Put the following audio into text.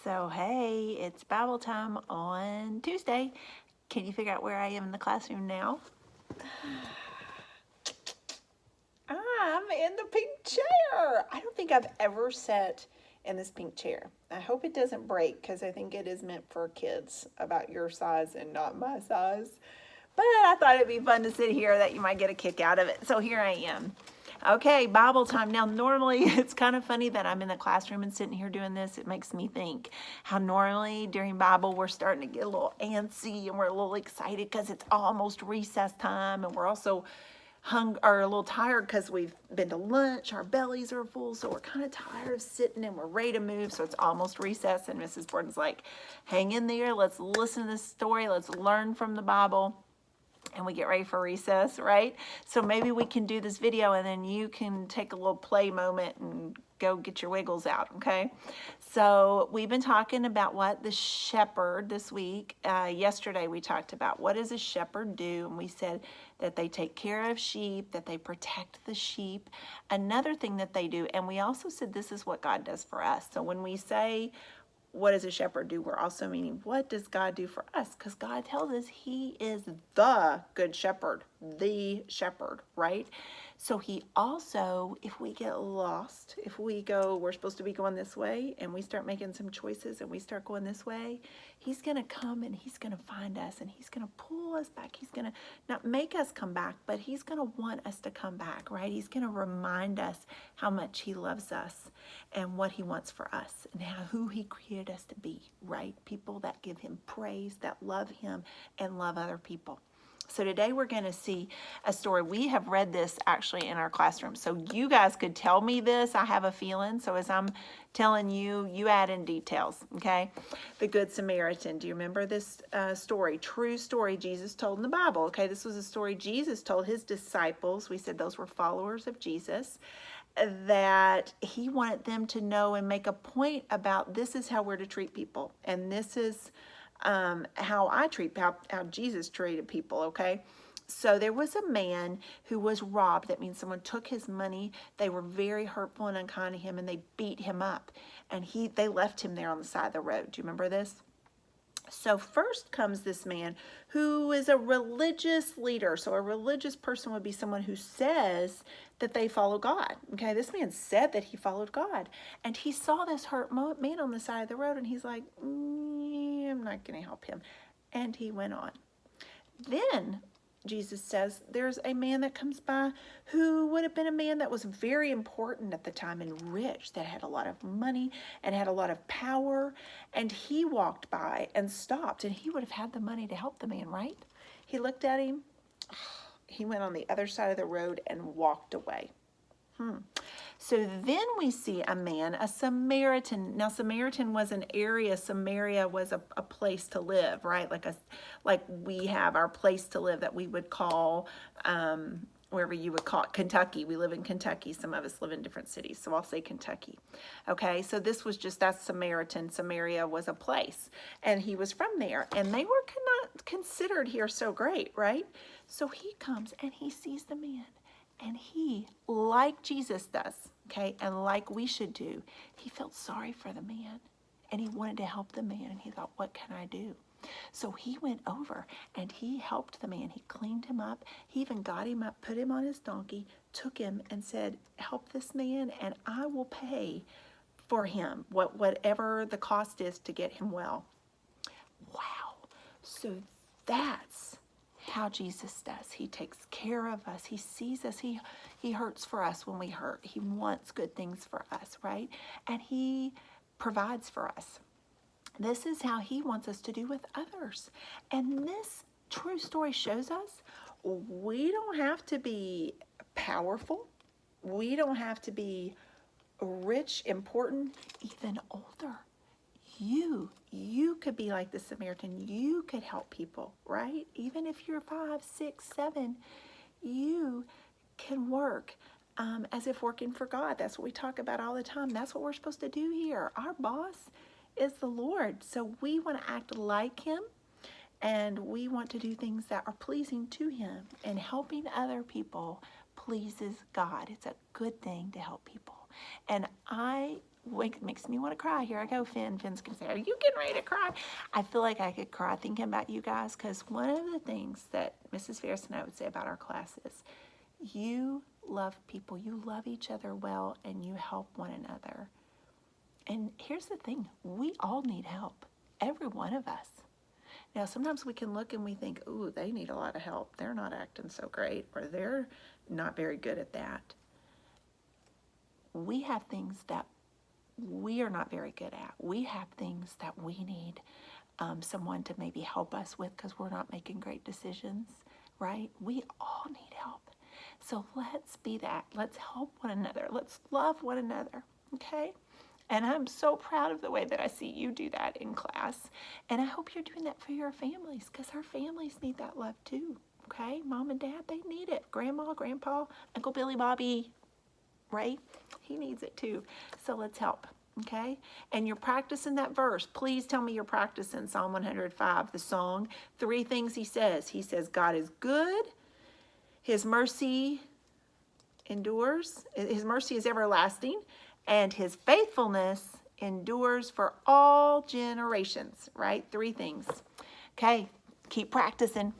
So, hey, it's Bible time on Tuesday. Can you figure out where I am in the classroom now? I'm in the pink chair. I don't think I've ever sat in this pink chair. I hope it doesn't break because I think it is meant for kids about your size and not my size. But I thought it'd be fun to sit here that you might get a kick out of it. So here I am. Okay, Bible time. Now, normally it's kind of funny that I'm in the classroom and sitting here doing this. It makes me think how normally during Bible we're starting to get a little antsy and we're a little excited because it's almost recess time, and we're also are a little tired because we've been to lunch. Our bellies are full, so we're kind of tired of sitting and we're ready to move. So it's almost recess, and Mrs. Borden's like, "Hang in there. Let's listen to this story. Let's learn from the Bible." And we get ready for recess, right? So maybe we can do this video and then you can take a little play moment and go get your wiggles out, okay? So we've been talking about what the shepherd this week. Yesterday we talked about what does a shepherd do, and we said that they take care of sheep, that they protect the sheep. Another thing that they do, and we also said this is what God does for us. So when we say what does a shepherd do, we're also meaning what does God do for us? Because God tells us he is the good shepherd, right? So he also, if we get lost, if we go, we're supposed to be going this way, and we start making some choices and we start going this way, he's going to come and he's going to find us and he's going to pull us back. He's going to not make us come back, but he's going to want us to come back, right? He's going to remind us how much he loves us and what he wants for us and who he created us to be, right? People that give him praise, that love him and love other people. So today we're going to see a story. We have read this actually in our classroom. So you guys could tell me this, I have a feeling. So as I'm telling you, you add in details, okay? The Good Samaritan. Do you remember this story? True story Jesus told in the Bible, okay? This was a story Jesus told his disciples. We said those were followers of Jesus, that he wanted them to know and make a point about this is how we're to treat people. And this is how Jesus treated people, okay? So there was a man who was robbed. That means someone took his money. They were very hurtful and unkind to him, and they beat him up. And they left him there on the side of the road. Do you remember this? So first comes this man who is a religious leader. So a religious person would be someone who says that they follow God. Okay, this man said that he followed God. And he saw this hurt man on the side of the road, and he's like, I'm not going to help him. And he went on. Then Jesus says there's a man that comes by who would have been a man that was very important at the time and rich, that had a lot of money and had a lot of power. And he walked by and stopped, and he would have had the money to help the man, right? He looked at him. He went on the other side of the road and walked away. So then we see a man, a Samaritan. Now, Samaritan was an area. Samaria was a place to live, right? Like we have our place to live that we would call, wherever you would call it, Kentucky. We live in Kentucky. Some of us live in different cities, so I'll say Kentucky. Okay, so this was that's Samaritan. Samaria was a place, and he was from there, and they were not considered here so great, right? So he comes and he sees the man. And he, like Jesus does, okay, and like we should do, he felt sorry for the man. And he wanted to help the man. And he thought, what can I do? So he went over and he helped the man. He cleaned him up. He even got him up, put him on his donkey, took him and said, help this man and I will pay for him, whatever the cost is to get him well. Wow. So that's how Jesus does. He takes care of us. He sees us. He hurts for us when we hurt. He wants good things for us, right? And he provides for us. This is how he wants us to do with others. And this true story shows us we don't have to be powerful. We don't have to be rich, important, even older. You could be like the Samaritan. You could help people, right? Even if you're 5, 6, 7, you can work as if working for God. That's what we talk about all the time. That's what we're supposed to do here. Our boss is the Lord. So we want to act like him, and we want to do things that are pleasing to him. And helping other people pleases God. It's a good thing to help people. And I makes me want to cry. Here I go, Finn. Finn's going to say, are you getting ready to cry? I feel like I could cry thinking about you guys, because one of the things that Mrs. Ferris and I would say about our class is you love people, you love each other well, and you help one another. And here's the thing, we all need help, every one of us. Now, sometimes we can look and we think, ooh, they need a lot of help. They're not acting so great, or they're not very good at that. We have things that we are not very good at. We have things that we need someone to maybe help us with because we're not making great decisions, right? We all need help. So let's be that. Let's help one another. Let's love one another, okay? And I'm so proud of the way that I see you do that in class. And I hope you're doing that for your families, because our families need that love too, okay? Mom and Dad, they need it. Grandma, Grandpa, Uncle Billy Bobby, right? He needs it too. So let's help, okay? And you're practicing that verse. Please tell me you're practicing Psalm 105, the song. 3 things he says. He says, God is good. His mercy endures. His mercy is everlasting. And his faithfulness endures for all generations, right? 3 things. Okay, keep practicing.